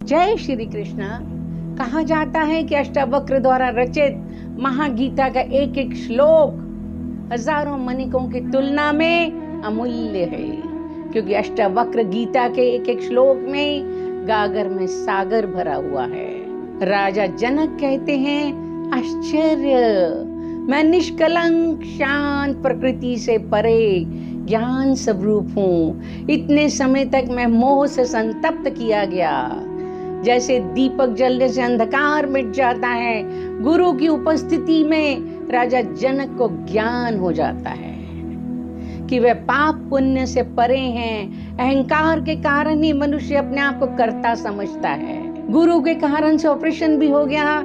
जय श्री कृष्ण। कहा जाता है कि अष्टावक्र द्वारा रचित महागीता का एक एक श्लोक हजारों मणिकों की तुलना में अमूल्य है, क्योंकि अष्टावक्र गीता के एक एक श्लोक में गागर में सागर भरा हुआ है। राजा जनक कहते हैं, आश्चर्य, मैं निष्कलंक शांत प्रकृति से परे ज्ञान स्वरूप हूँ। इतने समय तक मैं मोह से संतप्त किया गया। जैसे दीपक जलने से अंधकार मिट जाता है, गुरु की उपस्थिति में राजा जनक को ज्ञान हो जाता है कि वे पाप पुण्य से परे हैं। अहंकार के कारण ही मनुष्य अपने आप को कर्ता समझता है। गुरु के कारण से ऑपरेशन भी हो गया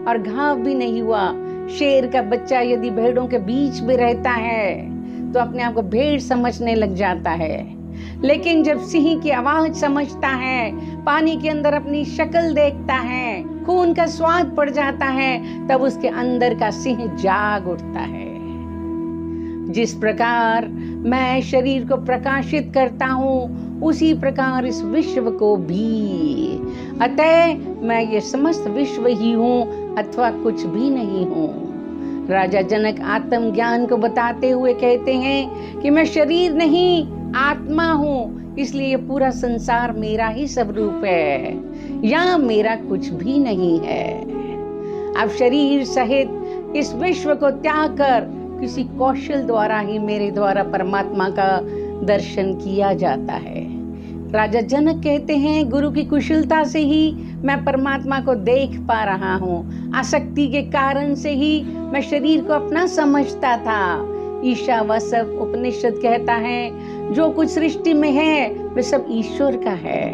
और घाव भी नहीं हुआ। शेर का बच्चा यदि भेड़ों के बीच में रहता है तो अपने आप को भेड़ समझने लग जाता है, लेकिन जब सिंह की आवाज समझता है, पानी के अंदर अपनी शक्ल देखता है, खून का स्वाद पड़ जाता है, तब उसके अंदर का सिंह जाग उठता है। जिस प्रकार मैं शरीर को प्रकाशित करता हूँ, उसी प्रकार इस विश्व को भी। अतः मैं ये समस्त विश्व ही हूँ अथवा कुछ भी नहीं हूँ। राजा जनक आत्मज्ञान को बताते हुए कहते हैं कि मैं शरीर नहीं आत्मा हूँ, इसलिए पूरा संसार मेरा ही स्वरूप है, या मेरा कुछ भी नहीं है। अब शरीर सहित इस विश्व को त्याग कर किसी कौशल द्वारा ही मेरे द्वारा परमात्मा का दर्शन किया जाता है। राजा जनक कहते हैं, गुरु की कुशलता से ही मैं परमात्मा को देख पा रहा हूँ। आसक्ति के कारण से ही मैं शरीर को अपना समझता था। ईशावास्यव उपनिषद कहता है, जो कुछ सृष्टि में है वे सब ईश्वर का है,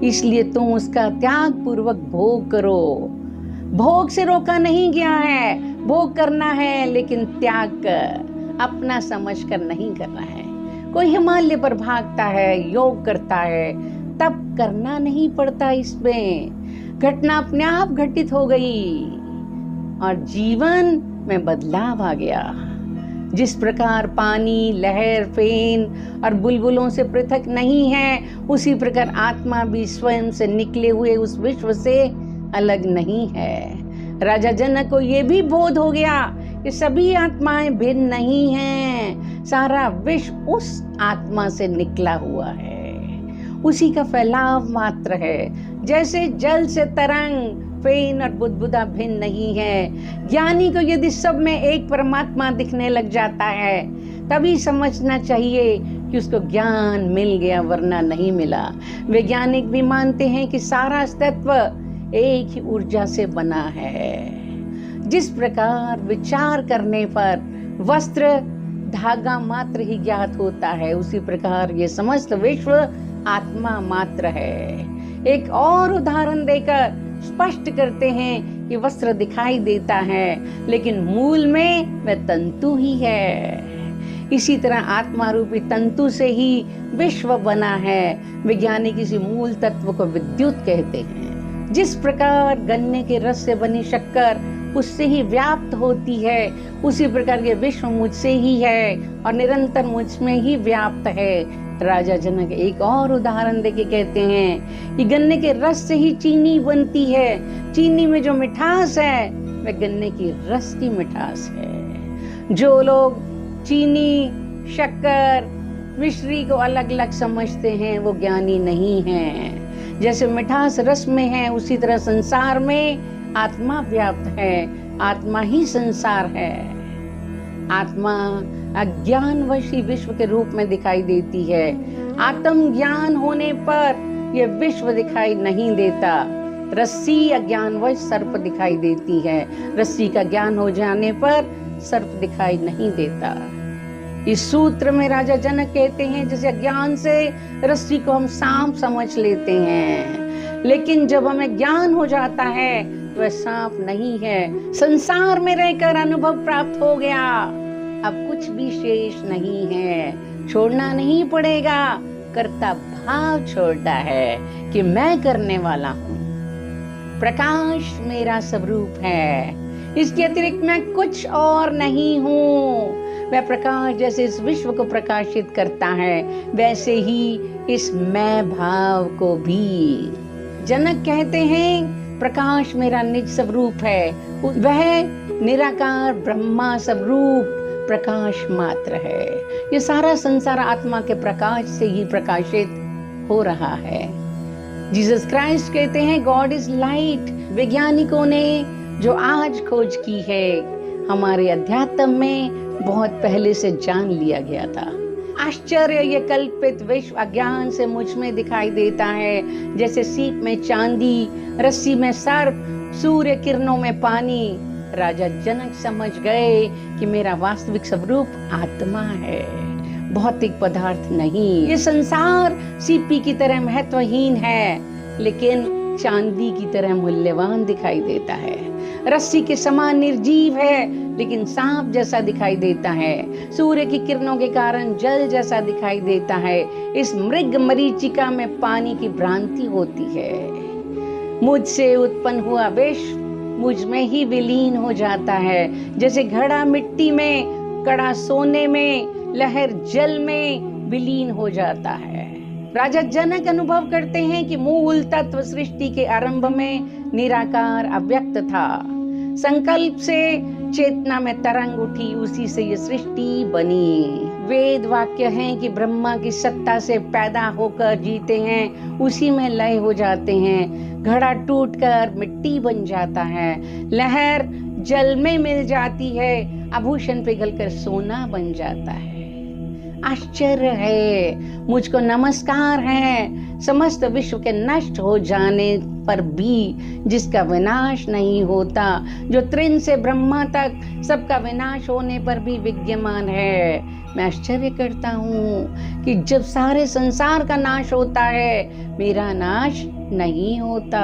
इसलिए तुम उसका त्याग पूर्वक भोग करो। भोग से रोका नहीं गया है, भोग करना है, लेकिन त्याग कर, अपना समझ कर नहीं करना है। कोई हिमालय पर भागता है, योग करता है, तब करना नहीं पड़ता। इसमें घटना अपने आप घटित हो गई और जीवन में बदलाव आ गया। जिस प्रकार पानी, लहर, फेन और बुलबुलों से पृथक नहीं है, उसी प्रकार आत्मा भी स्वयं से निकले हुए उस विश्व से अलग नहीं है। राजा जनक को यह भी बोध हो गया कि सभी आत्माएं भिन्न नहीं हैं, सारा विश्व उस आत्मा से निकला हुआ है, उसी का फैलाव मात्र है। जैसे जल से तरंग, फेन और बुदबुदा भिन्न नहीं है। ज्ञानी को यदि सब में एक परमात्मा दिखने लग जाता है, तभी समझना चाहिए कि उसको ज्ञान मिल गया, वरना नहीं मिला। वैज्ञानिक भी मानते हैं कि सारा अस्तित्व एक ही ऊर्जा से बना है। जिस प्रकार विचार करने पर वस्त्र धागा मात्र ही ज्ञात होता है, उसी प्रकार ये समस्त विश्व आत्मा मात्र है। एक और उदाहरण देकर स्पष्ट करते हैं कि वस्त्र दिखाई देता है, लेकिन मूल में वह तंतु ही है। इसी तरह आत्मा रूपी तंतु से ही विश्व बना है। वैज्ञानिक इसी मूल तत्व को विद्युत कहते हैं। जिस प्रकार गन्ने के रस से बनी शक्कर उससे ही व्याप्त होती है, उसी प्रकार ये विश्व मुझसे ही है और निरंतर मुझ में ही व्याप्त है। राजा जनक एक और उदाहरण देके कहते हैं कि गन्ने के रस से ही चीनी बनती है। चीनी में जो मिठास है वह गन्ने की रस की मिठास है। जो लोग चीनी, शक्कर, मिश्री को अलग अलग समझते हैं, वो ज्ञानी नहीं हैं। जैसे मिठास रस में है, उसी तरह संसार में आत्मा व्याप्त है। आत्मा ही संसार है। आत्मा अज्ञानवश ही विश्व के रूप में दिखाई देती है। आत्म ज्ञान होने पर यह विश्व दिखाई नहीं देता। रस्सी अज्ञानवश सर्प दिखाई देती है। रस्सी का ज्ञान हो जाने पर सर्प दिखाई नहीं देता। इस सूत्र में राजा जनक कहते हैं, जैसे अज्ञान से रस्सी को हम सांप समझ लेते हैं, लेकिन जब हमें ज्ञान हो जाता है तो वह सांप नहीं है। संसार में रहकर अनुभव प्राप्त हो गया, अब कुछ भी शेष नहीं है। छोड़ना नहीं पड़ेगा, कर्ता भाव छोड़ना है कि मैं करने वाला हूँ। प्रकाश मेरा स्वरूप है, इसके अतिरिक्त मैं कुछ और नहीं हूँ। वह प्रकाश जैसे इस विश्व को प्रकाशित करता है, वैसे ही इस मैं भाव को भी। जनक कहते हैं प्रकाश मेरा निज स्वरूप है, वह निराकार ब्रह्मा स्वरूप प्रकाश मात्र है। ये सारा संसार आत्मा के प्रकाश से ही प्रकाशित हो रहा है। जीसस क्राइस्ट कहते हैं गॉड इज लाइट। वैज्ञानिकों ने जो आज खोज की है हमारे अध्यात्म में बहुत पहले से जान लिया गया था। आश्चर्य ये कल्पित विश्व अज्ञान से मुझ में दिखाई देता है, जैसे सीप में चांदी, रस्सी में सर्प, सूर्य किरणों में पानी। राजा जनक समझ गए कि मेरा वास्तविक स्वरूप आत्मा है, भौतिक पदार्थ नहीं। ये संसार सीपी की तरह महत्वहीन है, लेकिन चांदी की तरह मूल्यवान दिखाई देता है। रस्सी के समान निर्जीव है, लेकिन सांप जैसा दिखाई देता है। सूर्य की किरणों के कारण जल जैसा दिखाई देता है। इस मृग मरीचिका में पानी की भ्रांति होती है। मुझसे उत्पन्न हुआ विश्व मुझ में ही विलीन हो जाता है, जैसे घड़ा मिट्टी में, कड़ा सोने में, लहर जल में विलीन हो जाता है। राजा जनक अनुभव करते हैं कि मूल तत्व सृष्टि के आरंभ में निराकार अव्यक्त था। संकल्प से चेतना में तरंग उठी, उसी से ये सृष्टि बनी। वेद वाक्य हैं कि ब्रह्मा की सत्ता से पैदा होकर जीते हैं, उसी में लय हो जाते हैं। घड़ा टूटकर मिट्टी बन जाता है, लहर जल में मिल जाती है, आभूषण पिघलकर सोना बन जाता है। आश्चर्य है, मुझको नमस्कार है। समस्त विश्व के नष्ट हो जाने पर भी जिसका विनाश नहीं होता, जो तृण से ब्रह्मा तक सबका विनाश होने पर भी विद्यमान है। मैं आश्चर्य करता हूँ कि जब सारे संसार का नाश होता है, मेरा नाश नहीं होता।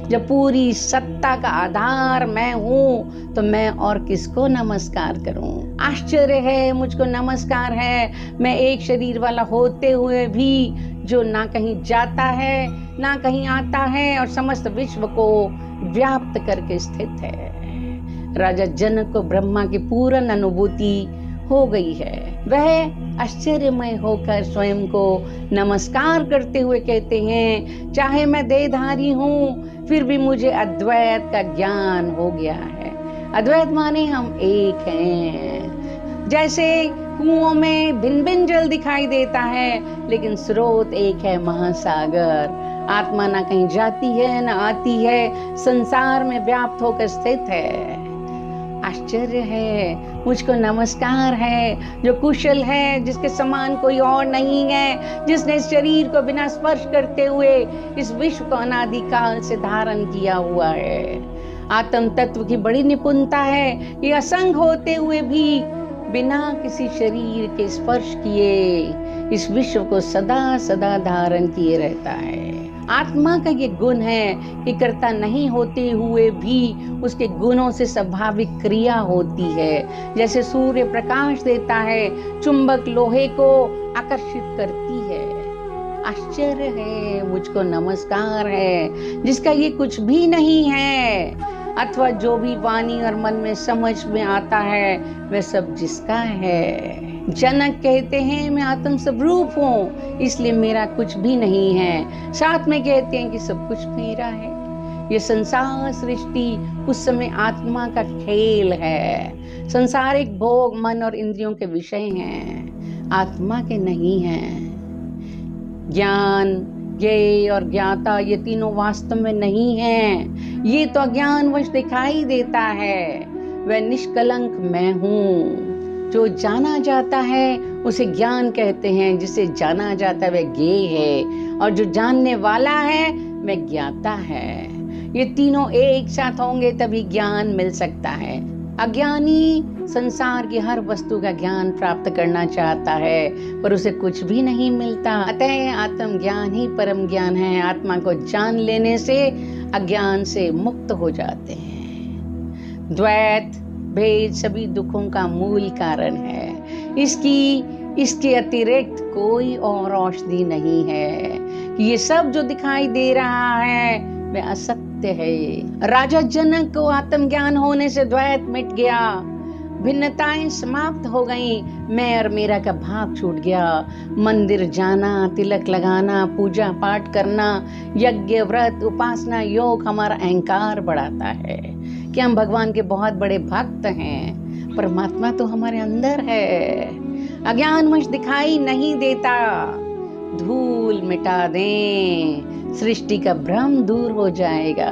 जब पूरी सत्ता का आधार मैं हूँ, तो मैं और किसको नमस्कार करूँ। आश्चर्य है, मुझको नमस्कार है। मैं एक शरीर वाला होते हुए भी जो ना कहीं जाता है ना कहीं आता है और समस्त विश्व को व्याप्त करके स्थित है। राजा जनक को ब्रह्मा की पूर्ण अनुभूति हो गई है। वह आश्चर्यमय होकर स्वयं को नमस्कार करते हुए कहते हैं, चाहे मैं देहधारी हूँ, फिर भी मुझे अद्वैत का ज्ञान हो गया है। अद्वैत माने हम एक हैं। जैसे कुओं में भिन्न भिन्न जल दिखाई देता है, लेकिन स्रोत एक है, महासागर। आत्मा ना कहीं जाती है ना आती है, संसार में व्याप्त होकर स्थित है। आश्चर्य है, मुझको नमस्कार है। जो कुशल है, जिसके समान कोई और नहीं है, जिसने इस शरीर को बिना स्पर्श करते हुए इस विश्व को अनादिकाल से धारण किया हुआ है। आत्म तत्व की बड़ी निपुणता है, ये असंग होते हुए भी बिना किसी शरीर के स्पर्श किए इस विश्व को सदा सदा धारण किए रहता है। आत्मा का ये गुण है कि कर्ता नहीं होते हुए भी उसके गुणों से स्वाभाविक क्रिया होती है। जैसे सूर्य प्रकाश देता है, चुंबक लोहे को आकर्षित करती है। आश्चर्य है, मुझको नमस्कार है। जिसका ये कुछ भी नहीं है, अथवा जो भी वाणी और मन में समझ में आता है, वह सब जिसका है। जनक कहते हैं मैं आत्म स्वरूप हूँ, इसलिए मेरा कुछ भी नहीं है। साथ में कहते हैं कि सब कुछ मेरा है। ये संसार सृष्टि उस समय आत्मा का खेल है। संसारिक भोग मन और इंद्रियों के विषय हैं, आत्मा के नहीं हैं। ज्ञान, ज्ञेय और ज्ञाता ये तीनों वास्तव में नहीं हैं। ये तो अज्ञानवश दिखाई देता है। वह निष्कलंक मैं हूँ। जो जाना जाता है उसे ज्ञान कहते हैं, जिसे जाना जाता है वह ज्ञेय है, और जो जानने वाला है वह ज्ञाता है। ये तीनों एक साथ होंगे तभी ज्ञान मिल सकता है। अज्ञानी संसार की हर वस्तु का ज्ञान प्राप्त करना चाहता है, पर उसे कुछ भी नहीं मिलता। अतः आत्म ज्ञान ही परम ज्ञान है। आत्मा को जान लेने से अज्ञान से मुक्त हो जाते हैं। द्वैत भेद सभी दुखों का मूल कारण है। इसके अतिरिक्त कोई और औषधि नहीं है। ये सब जो दिखाई दे रहा है वह असत्य है। राजा जनक को आत्मज्ञान होने से द्वैत मिट गया। भिन्नताएं समाप्त हो गई, मैं और मेरा का भाव छूट गया। मंदिर जाना, तिलक लगाना, पूजा पाठ करना, यज्ञ व्रत उपासना योग हमारा अहंकार बढ़ाता है कि हम भगवान के बहुत बड़े भक्त हैं। परमात्मा तो हमारे अंदर है। अज्ञानवश दिखाई नहीं देता। धूल मिटा दें, सृष्टि का भ्रम दूर हो जाएगा।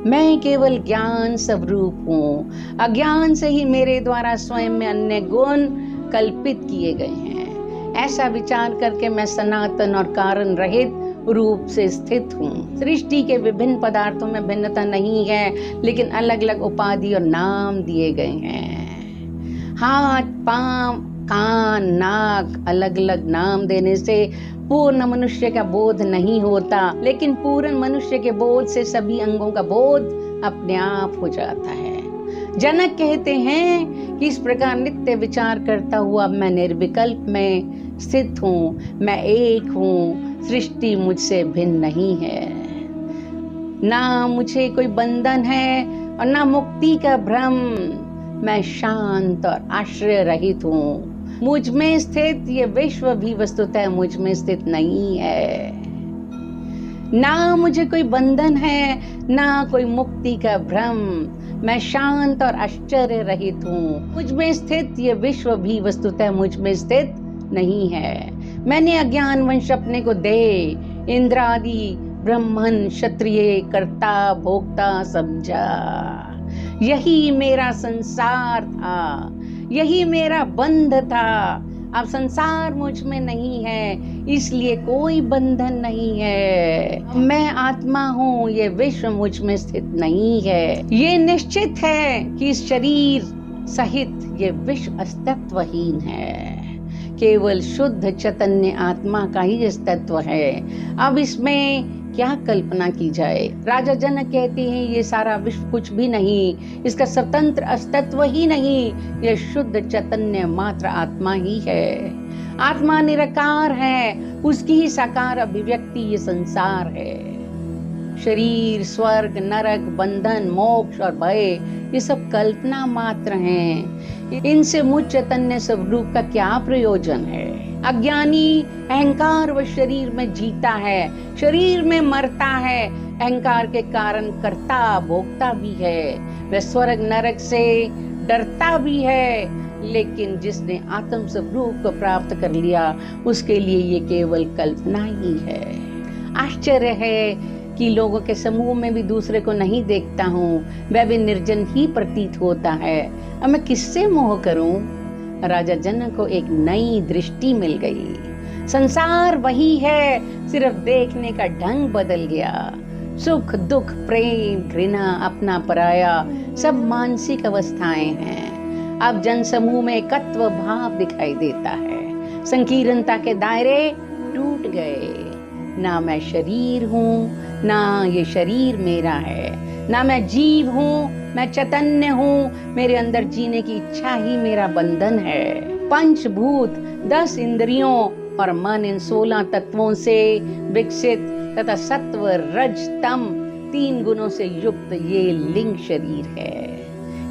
मैं केवल ज्ञान स्वरूप हूँ। अज्ञान से ही मेरे द्वारा स्वयं में अन्य गुण कल्पित किए गए हैं। ऐसा विचार करके मैं सनातन और कारण रहित रूप से स्थित हूँ। सृष्टि के विभिन्न पदार्थों में भिन्नता नहीं है, लेकिन अलग अलग उपाधि और नाम दिए गए हैं। हाथ, पांव, कान, नाक, अलग अलग नाम देने से पूर्ण मनुष्य का बोध नहीं होता, लेकिन पूर्ण मनुष्य के बोध से सभी अंगों का बोध अपने आप हो जाता है। जनक कहते हैं कि इस प्रकार नित्य विचार करता हुआ मैं निर्विकल्प में स्थित हूँ। मैं एक हूँ, सृष्टि मुझसे भिन्न नहीं है। ना मुझे कोई बंधन है और ना मुक्ति का भ्रम। मैं शांत और आश्रय रहित हूँ। मुझ में स्थित ये विश्व भी वस्तुतः मुझ में स्थित नहीं है। ना मुझे कोई बंधन है, ना कोई मुक्ति का भ्रम। मैं शांत और आश्चर्य रहित हूँ। मुझ में स्थित ये विश्व भी वस्तुतः मुझ में स्थित नहीं है। मैंने अज्ञानवश अपने को देह, इंद्र आदि, ब्राह्मण, क्षत्रिय, कर्ता, भोक्ता समझा। यही मेरा संसार था, यही मेरा बंध था। अब संसार मुझ में नहीं है, इसलिए कोई बंधन नहीं है। मैं आत्मा हूँ, ये विश्व मुझ में स्थित नहीं है। ये निश्चित है कि इस शरीर सहित ये विश्व अस्तित्वहीन है। केवल शुद्ध चैतन्य आत्मा का ही अस्तित्व है। अब इसमें क्या कल्पना की जाए। राजा जनक कहते हैं ये सारा विश्व कुछ भी नहीं, इसका स्वतंत्र अस्तित्व ही नहीं, यह शुद्ध चैतन्य मात्र आत्मा ही है। आत्मा निराकार है, उसकी ही साकार अभिव्यक्ति ये संसार है। शरीर, स्वर्ग, नरक, बंधन, मोक्ष और भय ये सब कल्पना मात्र हैं। इनसे मुझ चैतन्य स्वरूप का क्या प्रयोजन है। अज्ञानी अहंकार व शरीर में जीता है, शरीर में मरता है। अहंकार के कारण कर्ता भोक्ता भी है, वह स्वर्ग नरक से डरता भी है। लेकिन जिसने आत्म स्वरूप को प्राप्त कर लिया, उसके लिए ये केवल कल्पना ही है। आश्चर्य है कि लोगों के समूह में भी दूसरे को नहीं देखता हूँ, वह भी निर्जन ही प्रतीत होता है। अब मैं किससे मोह करूं? राजा जनक को एक नई दृष्टि मिल गई। संसार वही है, सिर्फ देखने का ढंग बदल गया। सुख दुख, प्रेम घृणा, अपना पराया सब मानसिक अवस्थाएं हैं। अब जनसमूह में एकत्व भाव दिखाई देता है। संकीर्णता के दायरे टूट गए। ना मैं शरीर हूँ, ना ये शरीर मेरा है। ना मैं जीव हूँ, मैं चैतन्य हूँ। मेरे अंदर जीने की इच्छा ही मेरा बंधन है। पंचभूत, 10 इंद्रियों और मन, इन 16 तत्वों से विकसित तथा सत्व रज तम 3 गुणों से युक्त ये लिंग शरीर है।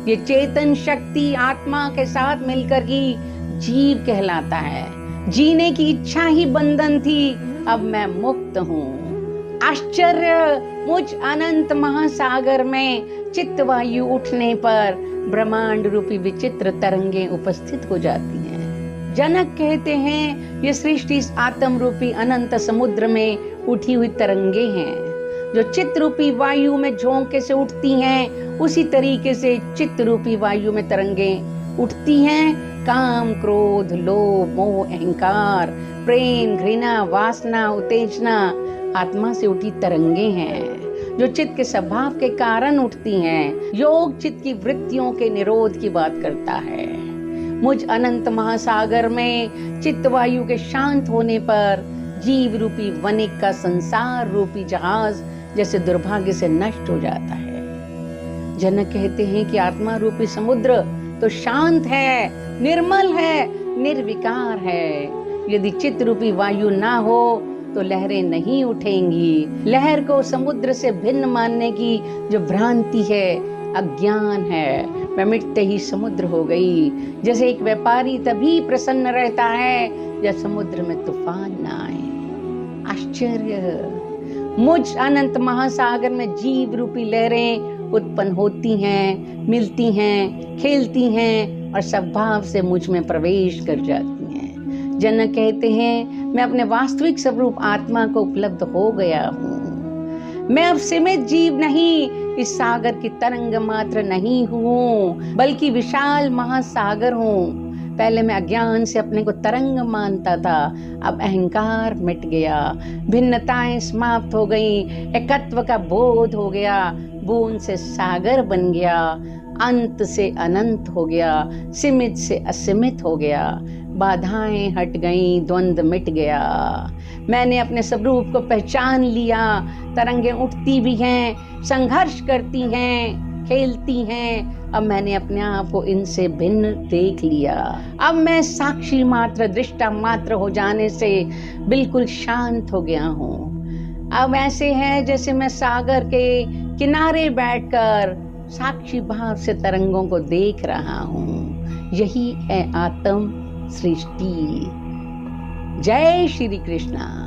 ये चेतन शक्ति आत्मा के साथ मिलकर ही जीव कहलाता है। जीने की इच्छा ही बंधन थी, अब मैं मुक्त हूँ। आश्चर्य, मुझ अनंत महासागर में चित्त वायु उठने पर ब्रह्मांड रूपी विचित्र तरंगें उपस्थित हो जाती हैं। जनक कहते हैं ये सृष्टि इस आत्म रूपी अनंत समुद्र में उठी हुई तरंगे हैं। जो चित्त रूपी वायु में झोंके से उठती हैं, उसी तरीके से चित्त रूपी वायु में तरंगें उठती हैं। काम, क्रोध, लोभ, मोह, अहंकार, प्रेम, घृणा, वासना, उत्तेजना आत्मा से उठी तरंगे हैं, जो चित्त के स्वभाव के कारण उठती हैं। योग चित्त की वृत्तियों के निरोध की बात करता है। मुझ अनंत महासागर में चित्त वायु के शांत होने पर जीव रूपी वनिक का संसार रूपी जहाज जैसे दुर्भाग्य से नष्ट हो जाता है। जनक कहते हैं कि आत्मा रूपी समुद्र तो शांत है, निर्मल है, निर्विकार है। यदि चित्त रूपी वायु ना हो तो लहरें नहीं उठेंगी। लहर को समुद्र से भिन्न मानने की जो भ्रांति है, अज्ञान है। मैं मिटते ही समुद्र हो गई। जैसे एक व्यापारी तभी प्रसन्न रहता है जब समुद्र में तूफान ना आए। आश्चर्य, मुझ अनंत महासागर में जीव रूपी लहरें उत्पन्न होती हैं, मिलती हैं, खेलती हैं और स्वभाव से मुझ में प्रवेश कर जाती हैं। जनक कहते हैं, मैं अपने वास्तविक स्वरूप आत्मा को उपलब्ध हो गया हूँ। मैं अब सीमित जीव नहीं, इस सागर की तरंग मात्र नहीं हूँ, बल्कि विशाल महासागर हूँ। पहले मैं अज्ञान से अपने को तरंग मानता था, अब अहंकार मिट गया, भिन्नताएं समाप्त हो गई, एकत्व का बोध हो गया, बूंद से सागर बन गया, अंत से अनंत हो गया, सीमित से असीमित हो गया, बाधाएं हट गईं, द्वंद्व मिट गया। मैंने अपने स्वरूप को पहचान लिया। तरंगें उठती भी हैं, संघर्ष करती हैं, खेलती हैं। अब मैंने अपने आप को इनसे भिन्न देख लिया। अब मैं साक्षी मात्र, दृष्टा मात्र हो जाने से बिल्कुल शांत हो गया हूँ। अब ऐसे है जैसे मैं सागर के किनारे बैठकर साक्षी भाव से तरंगों को देख रहा हूँ। यही है आत्म सृष्टि। जय श्री कृष्णा।